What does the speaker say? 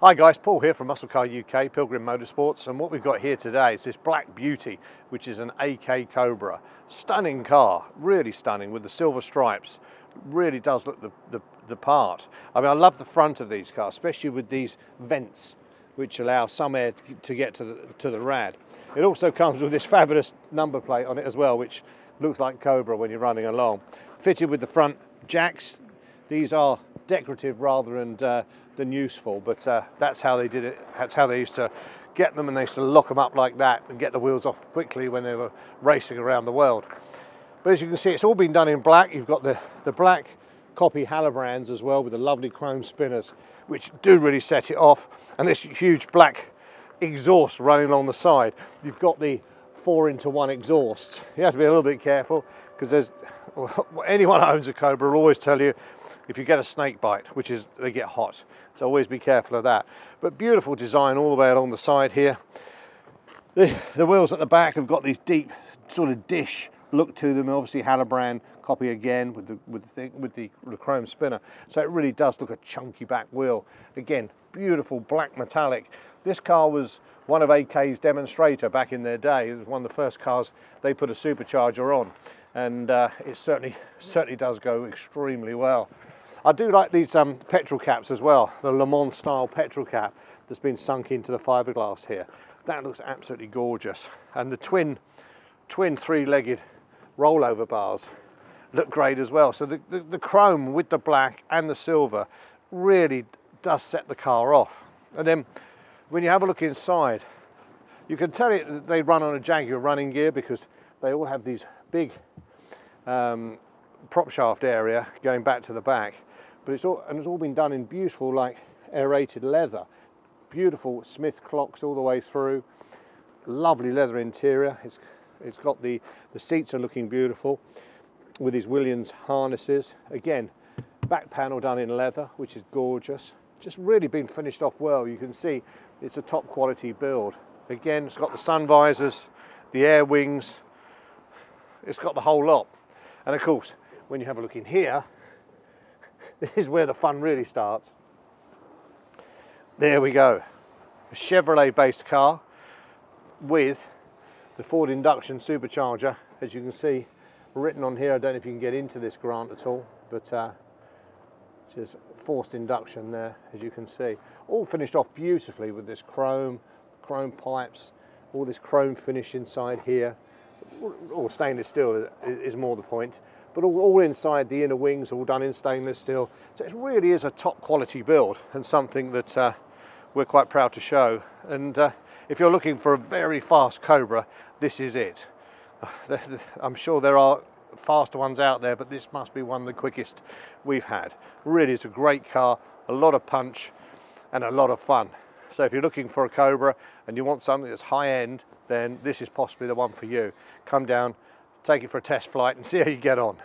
Hi guys, Paul here from Muscle Car UK, Pilgrim Motorsports, and what we've got here today is this black beauty, which is an AK Cobra. Stunning car, really stunning, with the silver stripes. Really does look the part. I mean, I love the front of these cars, especially with these vents, which allow some air to get to the rad. It also comes with this fabulous number plate on it as well, which looks like Cobra when you're running along. Fitted with the front jacks. These are decorative rather than useful, but that's how they did it. That's how they used to get them, and they used to lock them up like that and get the wheels off quickly when they were racing around the world. But as you can see, it's all been done in black. You've got the black copy Hallibrands as well, with the lovely chrome spinners, which do really set it off, and this huge black exhaust running along the side. You've got the 4-into-1 exhausts. You have to be a little bit careful, because anyone who owns a Cobra will always tell you if you get a snake bite, which is, they get hot, so always be careful of that. But beautiful design all the way along the side here. The wheels at the back have got these deep sort of dish look to them, obviously Hallibrand copy again with the chrome spinner, so it really does look a chunky back wheel. Again, beautiful black metallic. This car was one of AK's Demonstrator back in their day. It was one of the first cars they put a supercharger on, and it certainly does go extremely well. I do like these petrol caps as well, the Le Mans style petrol cap that's been sunk into the fiberglass here. That looks absolutely gorgeous, and the twin three-legged rollover bars look great as well. So the chrome with the black and the silver really does set the car off. And then when you have a look inside, you can tell it that they run on a Jaguar running gear, because they all have these big prop shaft area going back to the back. But it's all been done in beautiful, like, aerated leather. Beautiful Smith clocks all the way through. Lovely leather interior. It's got the seats are looking beautiful with these Willians harnesses. Again, back panel done in leather, which is gorgeous. Just really been finished off well. You can see it's a top quality build. Again, it's got the sun visors, the air wings. It's got the whole lot. And of course, when you have a look in here, this is where the fun really starts. There we go. A Chevrolet based car with the Ford induction supercharger, as you can see written on here. I don't know if you can get into this Grant at all, but just forced induction there, as you can see. All finished off beautifully with this chrome pipes, all this chrome finish inside here. All stainless steel is more the point, but all inside the inner wings all done in stainless steel. So it really is a top quality build, and something that we're quite proud to show. And if you're looking for a very fast Cobra, this is it. I'm sure there are faster ones out there, but this must be one of the quickest we've had. Really, it's a great car, a lot of punch and a lot of fun. So if you're looking for a Cobra and you want something that's high end, then this is possibly the one for you. Come down, take it for a test flight and see how you get on.